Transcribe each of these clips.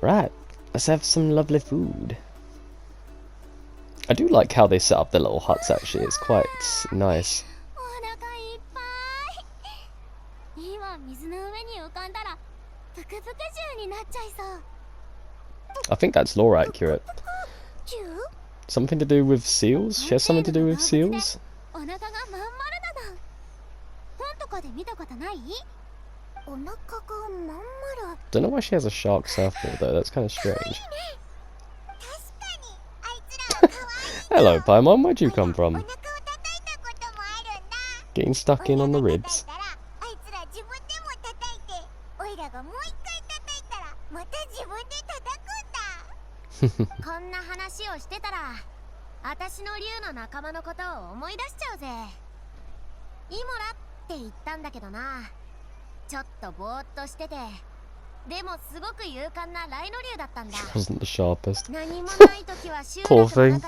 Right, let's have some lovely food. I do like how they set up their little huts actually, it's quite nice. I think that's lore accurate. Something to do with seals? She has something to do with seals? Don't know why she has a shark surfboard though, that's kind of strange. Hello Paimon, where'd you come from? Getting stuck in on the ribs. Wasn't the sharpest. Poor thing.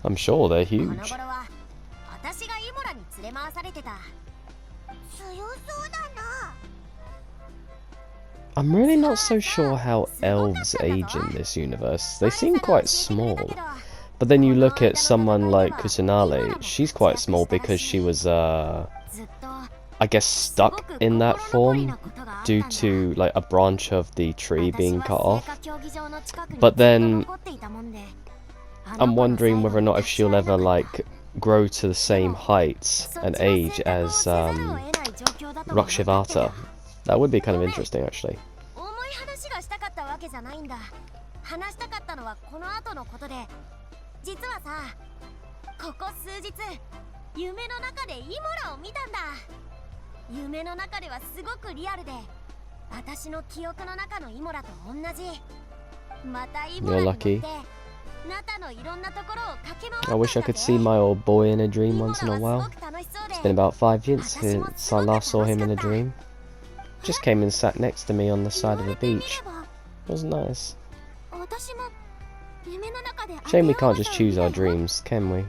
I'm sure they're huge. I'm really not so sure how elves age in this universe. They seem quite small. But then you look at someone like Kusanale, she's quite small because she was, I guess, stuck in that form due to like a branch of the tree being cut off. But then I'm wondering whether or not if she'll ever like grow to the same height and age as Rakshivata. That would be kind of interesting actually. You're lucky. I wish I could see my old boy in a dream once in a while. It's been about 5 years since I last saw him in a dream. Just came and sat next to me on the side of the beach. It was nice. Shame we can't just choose our dreams, can we?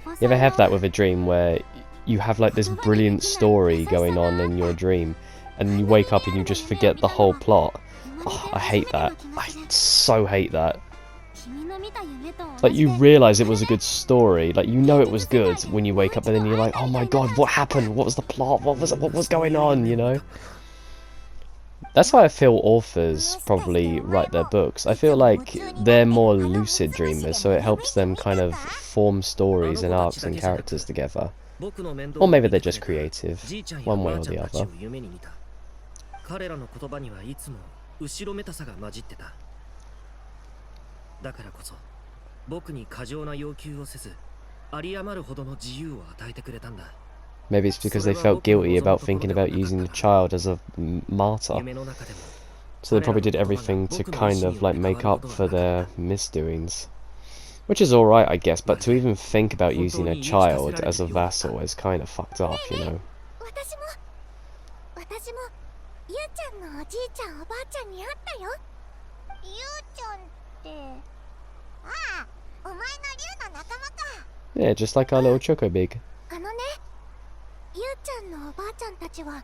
You ever have that with a dream where you have like this brilliant story going on in your dream and you wake up and you just forget the whole plot? Oh, I hate that. I so hate that. Like you realise it was a good story, like you know it was good when you wake up, and then you're like, oh my god, what happened? What was the plot? What was going on? You know? That's why I feel authors probably write their books. I feel like they're more lucid dreamers, so it helps them kind of form stories and arcs and characters together. Or maybe they're just creative, one way or the other. Maybe it's because they felt guilty about thinking about using the child as a martyr. So they probably did everything to kind of like make up for their misdoings. Which is alright, I guess, but to even think about using a child as a vassal is kind of fucked up, you know. Yeah, just like our little Chocobig.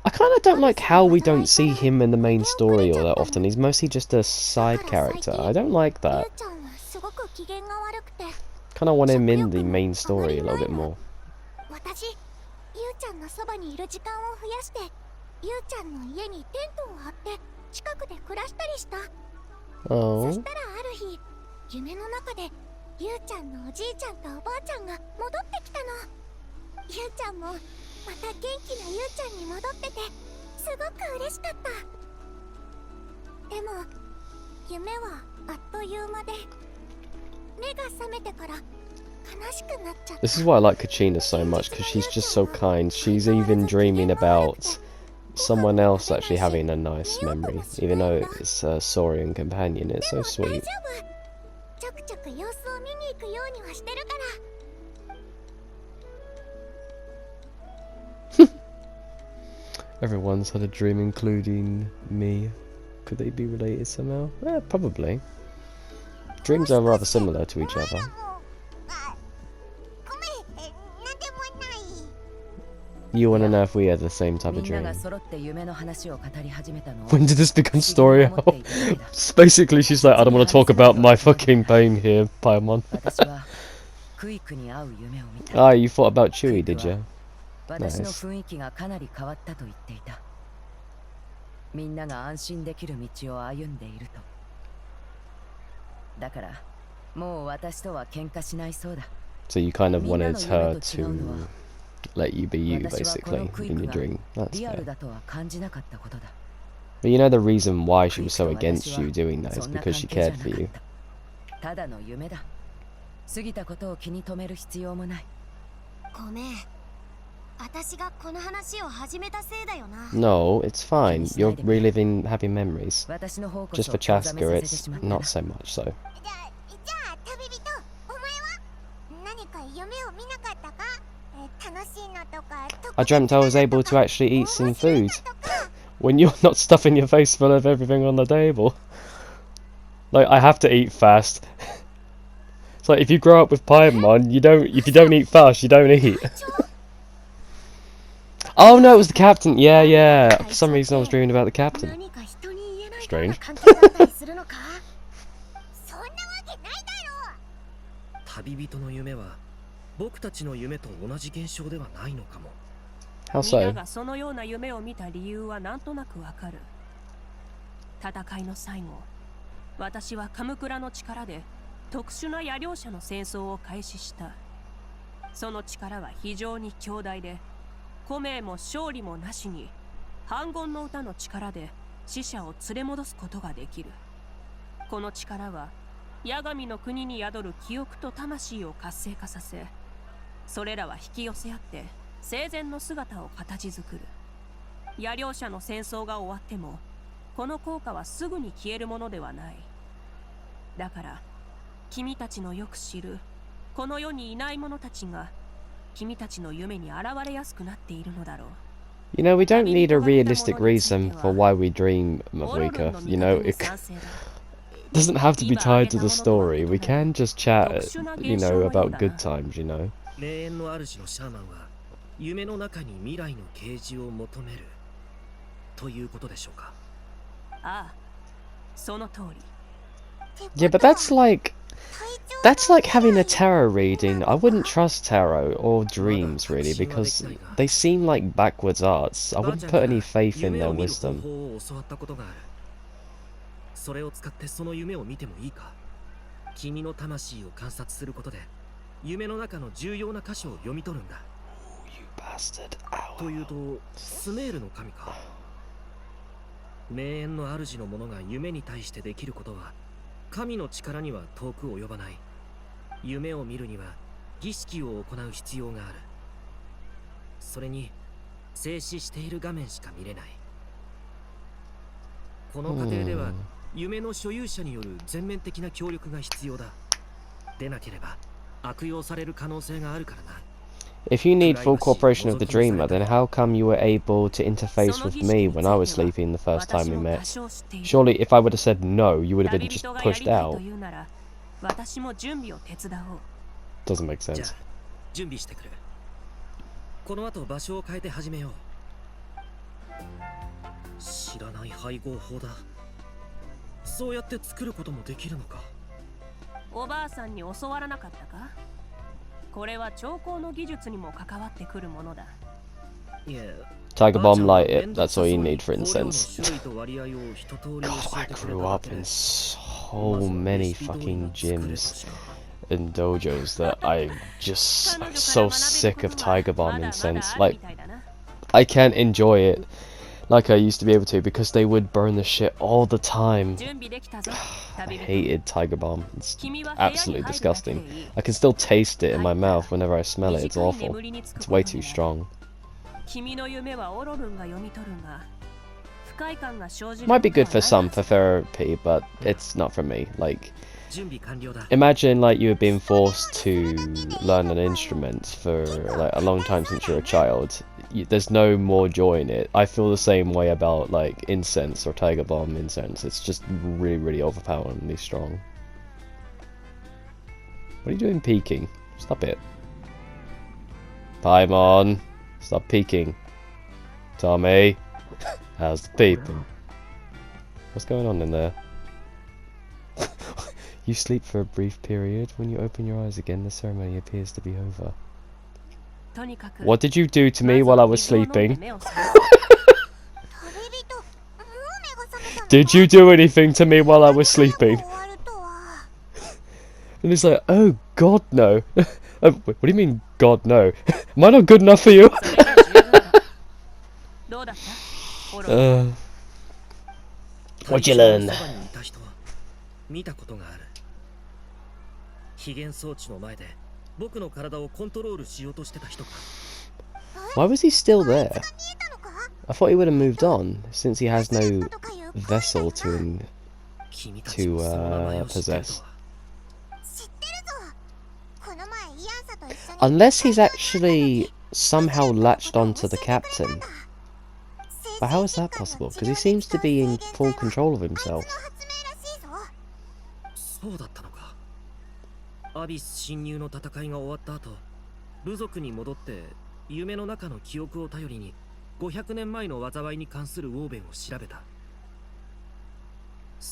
I kind of don't like how we don't see him in the main story all that often. He's mostly just a side character. I don't like that. Kind of want him in the main story a little bit more. Oh. This is why I like Kachina so much, because she's just so kind. She's even dreaming about someone else actually having a nice memory, even though it's a Saurian companion. It's so sweet. Everyone's had a dream, including me. Could they be related somehow? Yeah, probably. Dreams are rather similar to each other. You want to know if we had the same type of dream? When did this become story? Basically, she's like, I don't want to talk about my fucking pain here, Paimon. Ah, you thought about Chewie, did you? Nice. So you kind of wanted her to let you be you, basically, in your dream. That's fair. But you know the reason why she was so against you doing that is because she cared for you. No, it's fine. You're reliving happy memories. Just for Chaska, it's not so much so. I dreamt I was able to actually eat some food. When you're not stuffing your face full of everything on the table. Like, I have to eat fast. It's like, if you grow up with Paimon, if you don't eat fast, you don't eat. Oh no, it was the captain. Yeah. For some reason I was dreaming about the captain. Strange. How so? You know, we don't need a realistic reason for why we dream, Mavuika. You know, it doesn't have to be tied to the story. We can just chat, you know, about good times, you know. Yeah, but that's like having a tarot reading. I wouldn't trust tarot or dreams really, because they seem like backwards arts. I wouldn't put any faith in their wisdom. You bastard. Ow. If you need full cooperation of the dreamer, then how come you were able to interface with me when I was sleeping the first time we met? Surely if I would have said no, you would have been just pushed out. Doesn't make sense. Tiger Bomb, light it. That's all you need for incense. God, I grew up in so many fucking gyms and dojos that I'm so sick of Tiger Bomb incense. Like, I can't enjoy it like I used to be able to because they would burn the shit all the time. I hated Tiger Bomb. It's absolutely disgusting. I can still taste it in my mouth whenever I smell it. It's awful. It's way too strong. Might be good for some for therapy, but it's not for me. Like, imagine like you were being forced to learn an instrument for like a long time since you're a child. There's no more joy in it. I feel the same way about like incense or Tiger Bomb incense. It's just really, really overpoweringly strong. What are you doing peeking? Stop it. Paimon, stop peeking. Tommy, how's the peeping? What's going on in there? You sleep for a brief period. When you open your eyes again, the ceremony appears to be over. What did you do to me while I was sleeping? Did you do anything to me while I was sleeping? And he's like, oh God, no. What do you mean, God, no? Am I not good enough for you? What'd you learn? Why was he still there? I thought he would have moved on, since he has no vessel to possess. Unless he's actually somehow latched onto the captain. But how is that possible? Because he seems to be in full control of himself.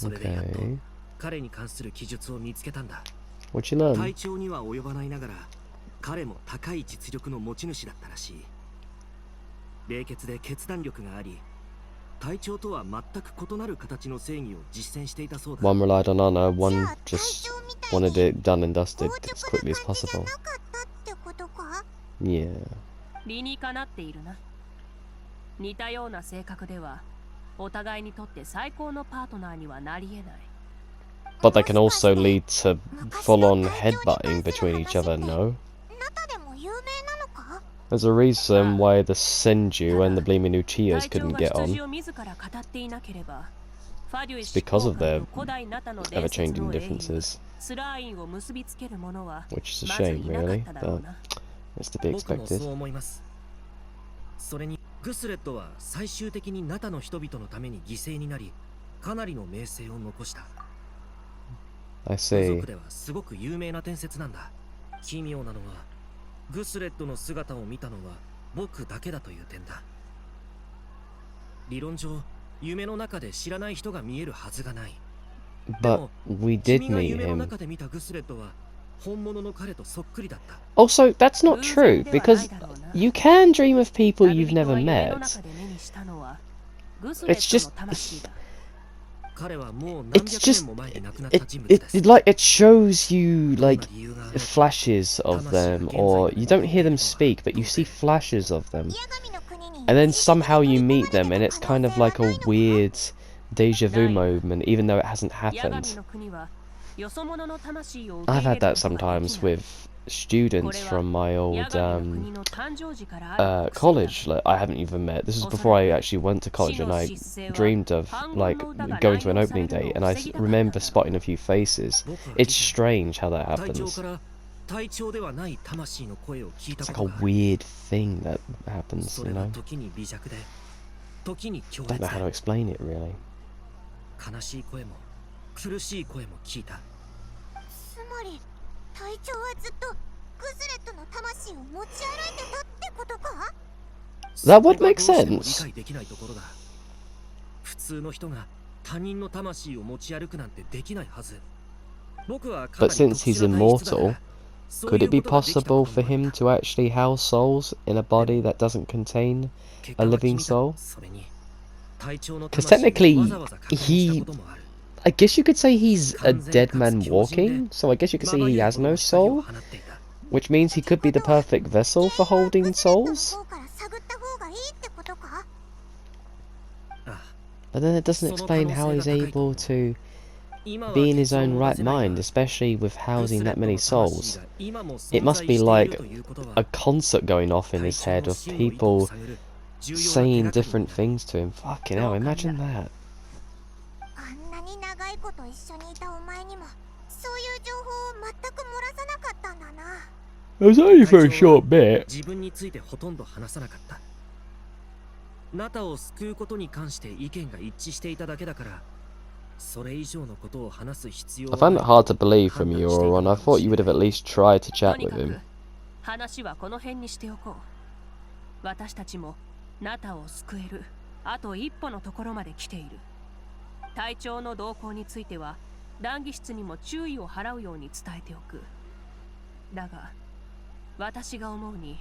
Okay. What'd you learn? One relied on honor, one just wanted it done and dusted as quickly as possible. Yeah. But that can also lead to full-on headbutting between each other, no? There's a reason why the Senju and the Bleeming Uchihas couldn't get on. It's because of their ever-changing differences. Which is a shame, really, but it's to be expected. I see. But we did meet him. Also, that's not true, because you can dream of people you've never met. It's just... it shows you like flashes of them, or you don't hear them speak but you see flashes of them, and then somehow you meet them and it's kind of like a weird deja vu moment even though it hasn't happened. I've had that sometimes with students from my old college. Like, I haven't even met. This was before I actually went to college, and I dreamed of like going to an opening day, and I remember spotting a few faces. It's strange how that happens. It's like a weird thing that happens, you know? Don't know how to explain it, really. That would make sense. But since he's immortal, could it be possible for him to actually house souls in a body that doesn't contain a living soul? Because technically, I guess you could say he's a dead man walking, so I guess you could say he has no soul, which means he could be the perfect vessel for holding souls. But then it doesn't explain how he's able to be in his own right mind, especially with housing that many souls. It must be like a concert going off in his head of people saying different things to him. Fucking hell, imagine that. It was only for a short bit. ナタを救うことに関して意見が一致していただけだから、それ以上のことを話す必要は I found it hard to believe from you, Oron. I thought you would have at least tried to chat with him. 話はこの辺にしておこう。私たちもナタを救えるあと一歩のところまで来ている。隊長の動向については談義室にも注意を払うように伝えておく。だが私が思うに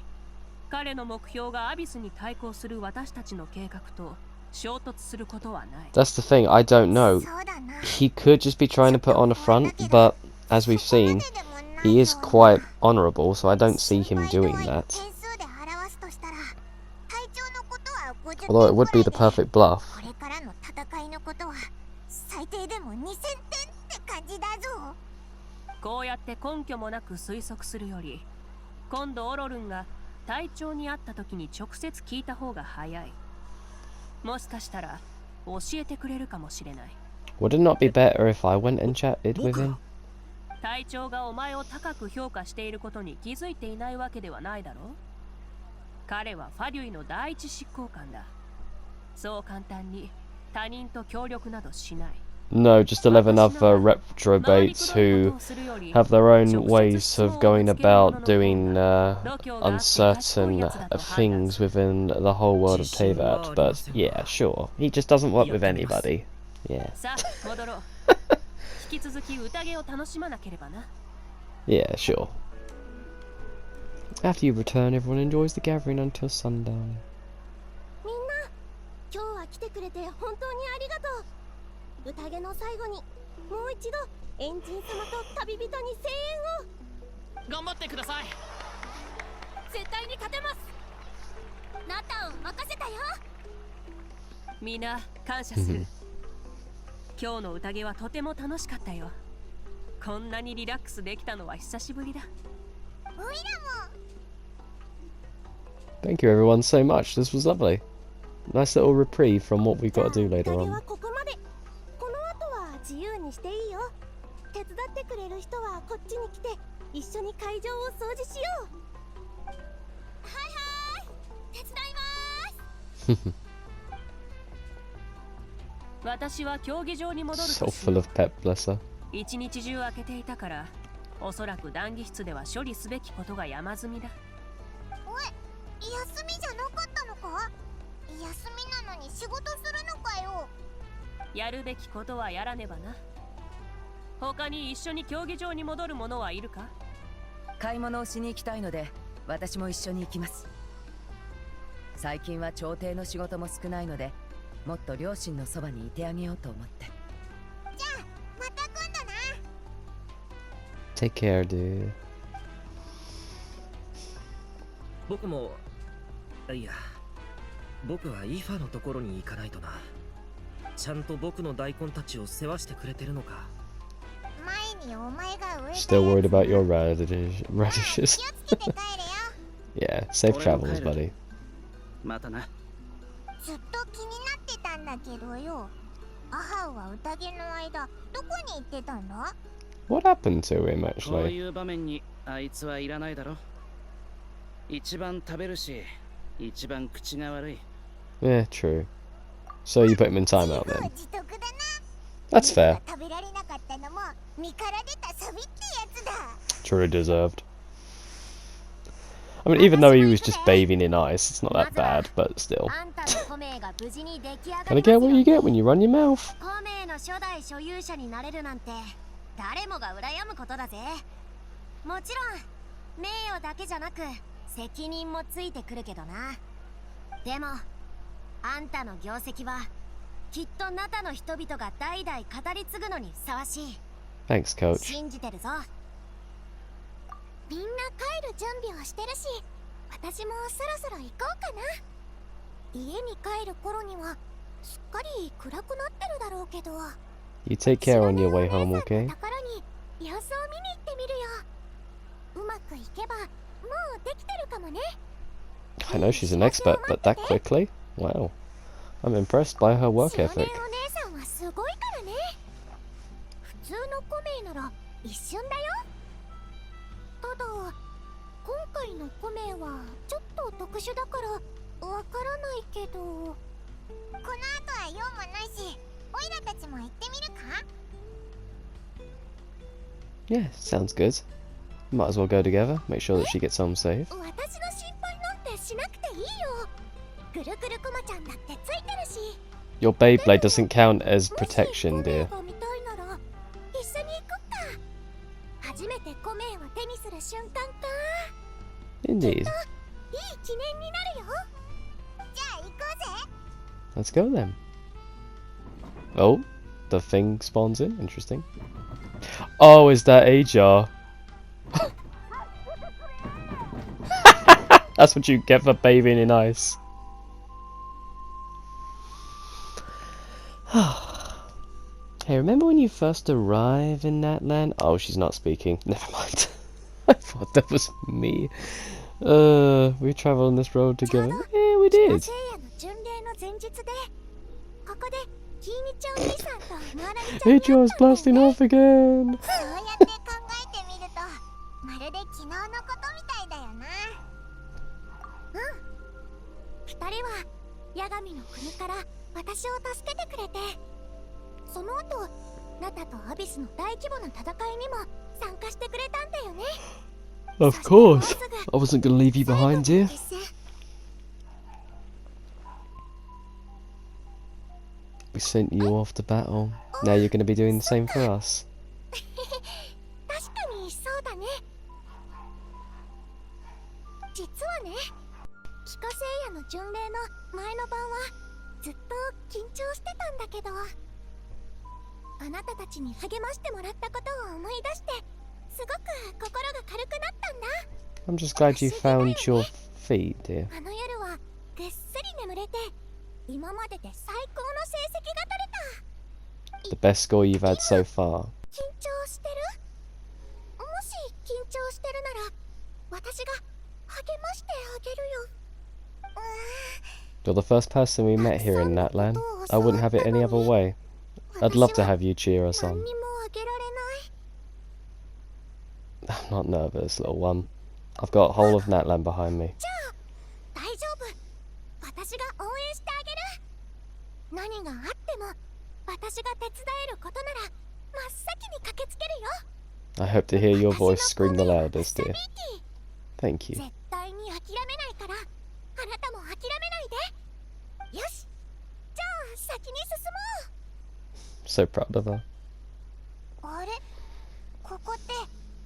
彼の目標がアビスに対抗する私たちの計画と衝突することはない。 That's the thing, I don't know. He could just be trying to put on a front, but as we've seen, he is quite honourable, so I don't see him doing that. Although it would be the perfect bluff. こうやって根拠もなく推測するより、今度オロルンが隊長に会った時に直接聞いた方が早い。もしかしたら教えてくれるかもしれない。Would it not be better if I went and chatted with him? 隊長がお前を高く評価していることに気づいていないわけではないだろう。彼はファデュイの第一執行官だ。そう簡単に他人と協力などしない。No, just 11 other reprobates who have their own ways of going about doing uncertain things within the whole world of Teyvat. But yeah, sure. He just doesn't work with anybody. Yeah. Yeah, sure. After you return, everyone enjoys the gathering until sundown. 宴の最後にもう一度エンジン様と旅人に声援を頑張ってください。絶対に勝てます。ナタを任せたよ。みんな感謝する。今日の宴はとても楽しかったよ。こんなにリラックスできたのは久しぶりだ。おいらも。 Thank you everyone so much. This was lovely. Nice little reprieve from what we've got to do later on. 自由にしていいよ。手伝ってくれる人はこっちに来て一緒に会場を掃除しよう。はいはい、手伝います。私は競技場に戻ると So full of pep, bless her. 一日中開けていたから、おそらく談義室では処理すべきことが山積みだ。おい、休みじゃなかったのか？休みなのに仕事するのかよ。 やるべきことはやらねばな。他に一緒に競技場に戻る者はいるか？買い物をしに行きたいので、私も一緒に行きます。最近は調停の仕事も少ないので、もっと両親のそばにいてあげようと思って。じゃあ、また今度な。Take care, dude. 僕も、いや、僕はイファのところに行かないとな。 ちゃんと僕の大根たちを世話してくれてるのか。 Still worried about your radishes. Yeah, safe travels, buddy. またな。ずっと気になってたんだけどよ。アハウは宴の間どこに行ってたんだ？ What happened to him こう actually? いう場面にあいつはいらないだろ。一番食べるし、一番口が悪い。 Yeah, true. So you put him in timeout then? That's fair. Truly deserved. I mean, even though he was just bathing in ice, it's not that bad, but still. Gotta get what you get when you run your mouth. 誰もが羨むことだぜ。もちろん名誉だけじゃなく責任もついてくるけどな。でもあんたの業績はきっとナタの人々が代々語り継ぐのにふさわしい。 Thanks, coach. 信じてるぞ。みんな帰る準備をしてるし、私もそろそろ行こうかな。家に帰る頃にはすっかり暗くなってるだろうけど。You take care on your way home, okay? ところに様子を見に行ってみるよ。うまくいけばもうできてるかもね。 I know she's an expert, but that quickly? Wow. I'm impressed by her work 少年 ethic. お姉さんはすごいからね。普通のコメなら一瞬だよ。ただ今回のコメはちょっと特殊だからわからないけど。この後は用もないし、オイラたちも行ってみるか？ Yeah, sounds good. Might as well go together, make sure that she gets home safe. 私の心配なんてしなくていいよ。ぐるぐるコマちゃんだってついてるし。 Your Beyblade doesn't count as protection, dear. コメが見たいなら一緒に行こっか。初めてコメを手にする瞬間か。 Indeed. いい記念になるよ。じゃあ行こうぜ。 Let's go then. Oh, the thing spawns in. Interesting. Oh, is that Ajar? That's what you get for bathing in ice. Hey, remember when you first arrive in that land? Oh, she's not speaking. Never mind. I thought that was me. We traveled on this road together. Yeah, we did. 聖夜の巡礼の前日でここでキイニチお兄さんとムアラミちゃんに会ったんだよね。 Ajar's blasting off again. そうやって考えてみるとまるで昨日のことみたいだよな。二人はヤガミの国から私を助けてくれて、その後ナタとアビスの大規模な戦いにも参加してくれたんだよね。 Of course. I wasn't gonna leave you behind, dear. We sent you off to battle. Now you're gonna be doing the same for us. 確かにそうだね。実はね、帰化聖夜の巡礼の前の晩はずっと緊張してたんだけど、あなたたちに励ましてもらったことを思い出してすごく心が軽くなったんだ。 I'm just glad you found your feet, dear. あの夜はぐっすり眠れて今までで最高の成績が取れた。 The best score you've had so far. 緊張してる？もし緊張してるなら私が励ましてあげるよ。 You're the first person we met here in Natlan. I wouldn't have it any other way. I'd love to have you cheer us 何 on. にもあげられない。 I'm not nervous, little one. I've got whole of Natlan behind me. じゃあ大丈夫。私が応援してあげる。何があっても私が手伝えることなら真っ先に駆けつけるよ。 I hope to hear your voice scream the loudest, dear. Thank you. 絶対に諦めないからあなたも諦めないで。よし、じゃあ先に進もう。 So proud of her. あれ、ここって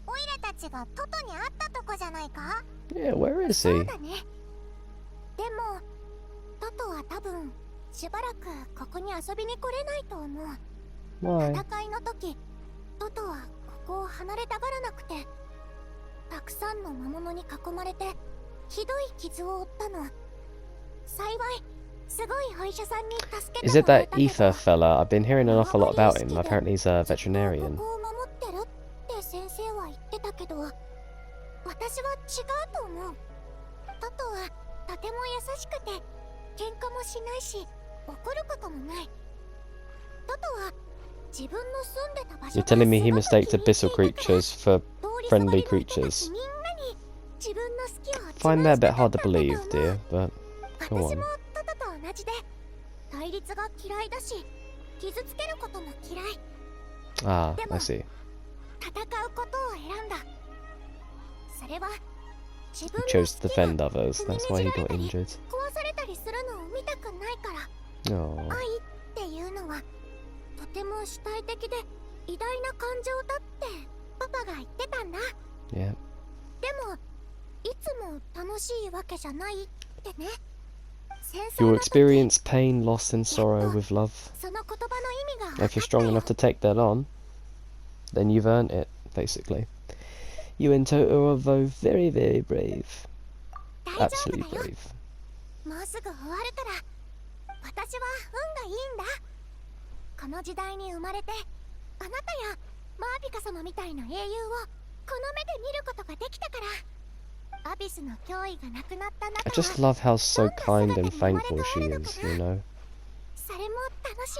オイラたちがトトに会ったとこじゃないか？ Yeah, where is そう he? だね。でもトトは多分しばらくここに遊びに来れないと思う。 Why? 戦いの時トトはここを離れたがらなくて、たくさんの魔物に囲まれてひどい傷を負ったの。幸いすごいお医者さんに助け Is て it もらえ that たけど、 Ether fella? I've been hearing an awful lot about him. Apparently he's a veterinarian. ここを守ってるって先生は言ってたけど、私は違うと思う。トトはとても優しくて喧嘩もしないし怒ることもない。トトは自分の住んでた場所 You're telling me he mistakes abyssal creatures for friendly creatures. みんなに自分の好きを Find that a bit hard to believe, dear, but go 私 on. もトトと同じで対立が嫌いだし傷つけることも嫌い。 Ah, I see. 戦うことを選んだ。それは自 He 分の chose to 好きが defend others. That's why he got injured. 壊されたりするのを見たくないから。 Oh. 愛っていうのはとても主体的で偉大な感情だってパパが言ってたんだ。 Yeah. でもいつも楽しいわけじゃないってね。戦争 You'll の時 experience pain, loss, and sorrow with love. その言葉の意味が If you're strong enough to take that on, then you've earned it, basically. You in total are though very, very brave. 大丈夫 Absolutely だよ。 brave. もうすぐ終わるから私は運がいいんだ。この時代に生まれて、あなたやマーピカ様みたいな英雄をこの目で見ることができたから、アビスの脅威がなくなったあなた I は just love how so kind and thankful she is, you know? それも楽し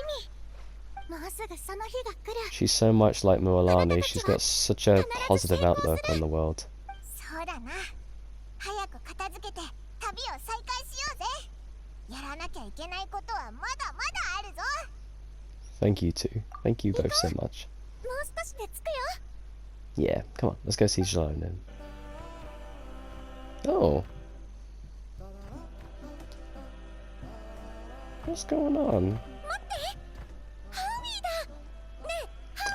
み。もうすぐその日が来る。 She's so much like Mualani, she's got such a positive outlook on the world. そうだな。早く片付けて旅を再開しようぜ。やらなきゃいけないことはまだまだあるぞ。 Thank you too. Thank you both so much. もう少しで着くよ。 Yeah, come on, let's go see Jalone then. Oh. What's going on? 待って、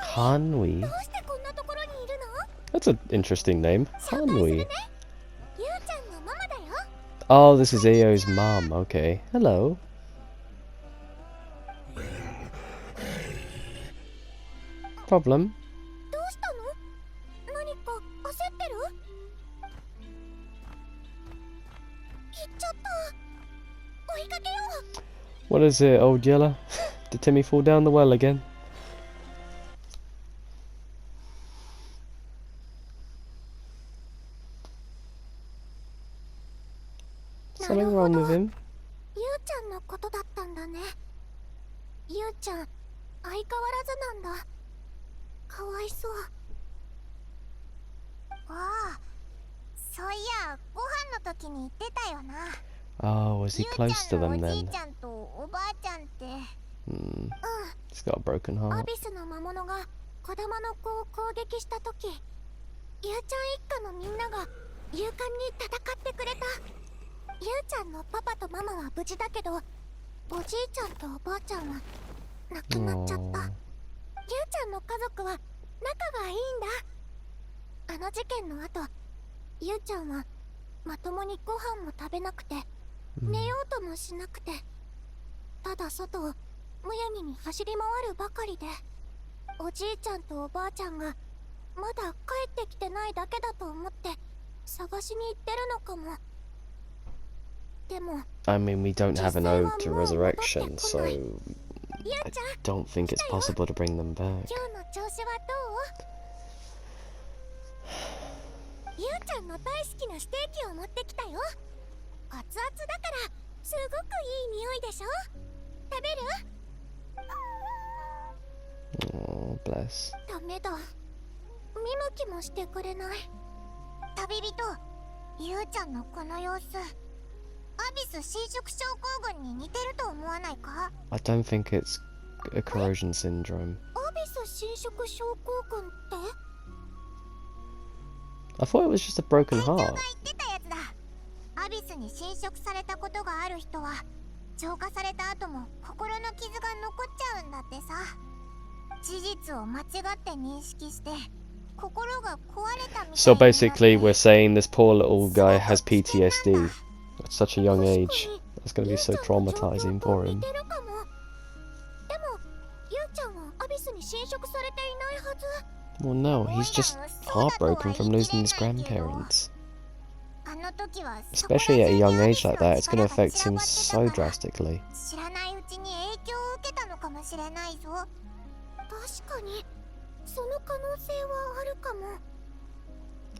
ハンウィだ。ねえ、 Hanwi? どうしてこんなところにいるの？ That's an interesting name. 紹介する Hanwi. ね。ゆうちゃんのママだよ。 Oh, this is Ao's mum. Okay. Hello. Problem? どうしたの？何か焦ってる？行っちゃった。追いかけよう。 What is it, old Yella? Did Timmy fall down the well again? Something wrong with him? ゆうちゃんのことだったんだね。ゆうちゃん、相変わらずなんだ。かわいそう。ああ、そういや、ご飯の時に言ってたよな。 Oh, was he ゆう close ちゃ to ん them のおじ then? いちゃんとおばあちゃんって。He's got a broken ア heart. ビスの魔物が子玉の子を攻撃した時、ゆうちゃん一家のみんなが勇敢に戦ってくれた。ゆうちゃんのパパとママは無事だけど、おじいちゃんとおばあちゃんは亡くなっちゃった。 Aww. ゆうちゃんの家族は仲がいいんだ。あの事件の後、ゆうちゃんはまともにご飯も食べなくて、寝ようともしなくて、ただ外をむやみに走り回るばかりで、おじいちゃんとおばあちゃんがまだ帰ってきてないだけだと思って探しに行ってるのかも。でも I mean, we don't have an ode to resurrection, so ゆう I ちゃん、 don't think it's possible to bring them back. 今日の調子はどう？ゆうちゃんの大好きなステーキを持ってきたよ。熱々だからすごくいい匂いでしょ。食べる？ Oh, bless. ダメだ。見向きもしてくれない。旅人、ゆうちゃんのこの様子、アビス侵食症候群に似てると思わないか？ I don't think it's a corrosion syndrome. アビス侵食症候群って？ I thought it was just a broken 隊長が heart. 言ってたやつだ。アビスに侵食されたことがある人は浄化された後も心の傷が残っちゃうんだってさ。事実を間違って認識して心が壊れたみたいになって。 So basically, we're saying this poor little guy has PTSD at such a young age. That's going to be so traumatizing for him. でも、ゆうちゃんはアビスに侵食されていないはず。 Well, no, he's just heartbroken from losing his grandparents. あの時は Especially at a young age like that, it's going to affect him so drastically. 知らないうちに影響を受けたのかもしれないぞ。確かにその可能性はあるかも。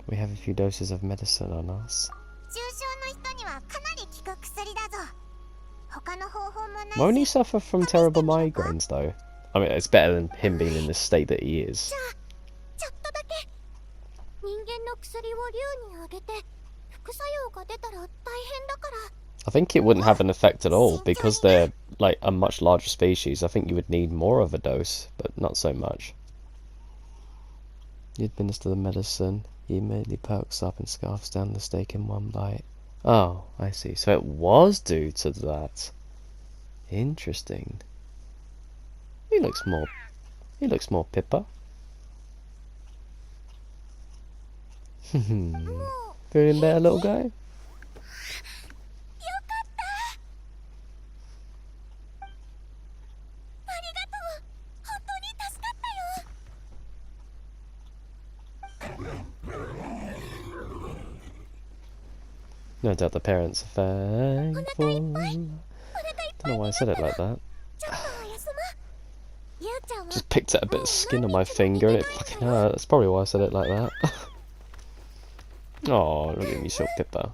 We have a few doses of medicine on us. 重症の人にはかなり効く薬だぞ。他の方法もないし。 Won't he suffer from terrible migraines though? I mean, it's better than him being in the state that he is. ちょっとだけ。人間の薬を竜にあげて副作用が出たら大変だから。 I think it wouldn't have an effect at all because they're like a much larger species. I think you would need more of a dose, but not so much. You administer the medicine, he immediately perks up and scarfs down the steak in one bite. Oh, I see. So it was due to that. Interesting. He looks more Pippa. Feeling better, little guy? よかった。ありがとう。本当に助かったよ。 No doubt the parents are thankful. Don't know why I said it like that. ちょっと休 picked at a bit of skin on my finger and it fucking hurt. That's probably why I said it like that. Oh, look at me, so Pippa. こん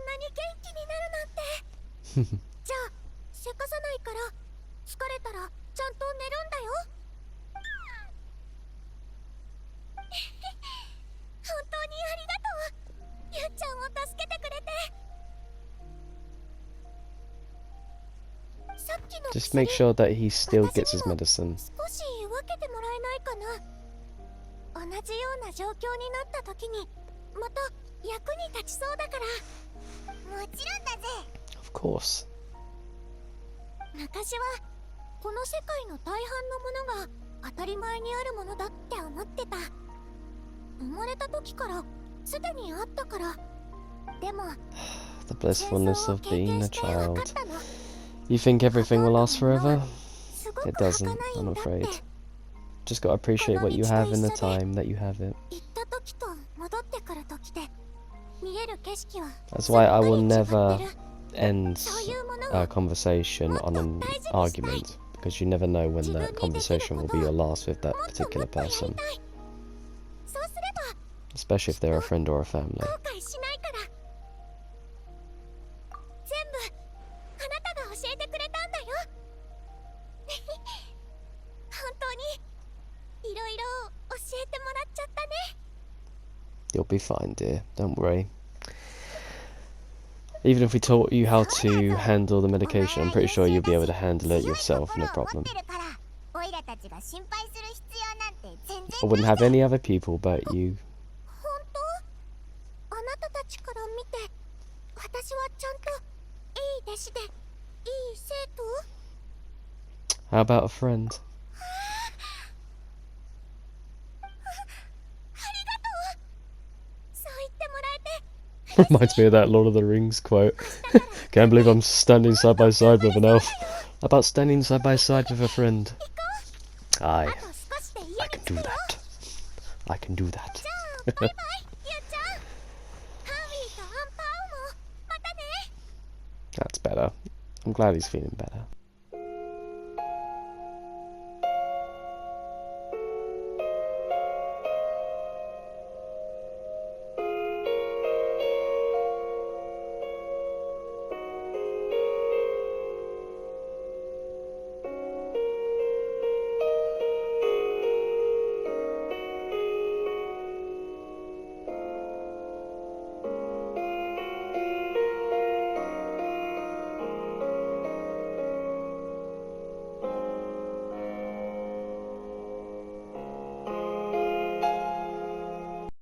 なに元気になるなんて。じゃあせかさないから疲れたらちゃんと寝るんだよ。本当にありがとう。ゆうちゃんを助けてくれて。さっきの Just make sure that he still gets his medicine. 少し分けてもらえないかな。同じような状況になった時にまた役に立ちそうだから。もちろんだぜ。 Of course. 昔はこの世界の大半のものが当たり前にあるものだって思ってた。生まれた時からすでにあったから。でも The blissfulness of being a child. You think everything will last forever? It doesn't, I'm afraid. Just gotta appreciate what you have in the time that you have it. 行った時と戻ってくる時で見える景色は That's why I will すっぱ never り違ってる。 end そういうもの a を conversation on an argument, because you never know when that conversation will be your last with that もっとも particular っとやり person, たい。そうすれば especially if they're a friend or a family. 後悔しないから。全部あなたが教えてくれたんだよ。本当にいろいろ教えてもらっちゃったね。 You'll be fine, dear. Don't worry. Even if we taught you how to handle the medication, I'm pretty sure you'll be able to handle it yourself, no problem. オイラたちが心配する必要なんて全然 I wouldn't have any other people but you. 本当？あなたたちから見て私はちゃんといい弟子でいい生徒？ How about a friend? そう言ってもらえて Reminds me of that Lord of the Rings quote. Can't believe I'm standing side by side with an elf. How about standing side by side with a friend? Aye, あと少しで家 I に can 着く do よ。 that. I can do that. じゃあバイバイゆうちゃん。ハービーとアンパンもまたね。 That's better. I'm glad he's feeling better.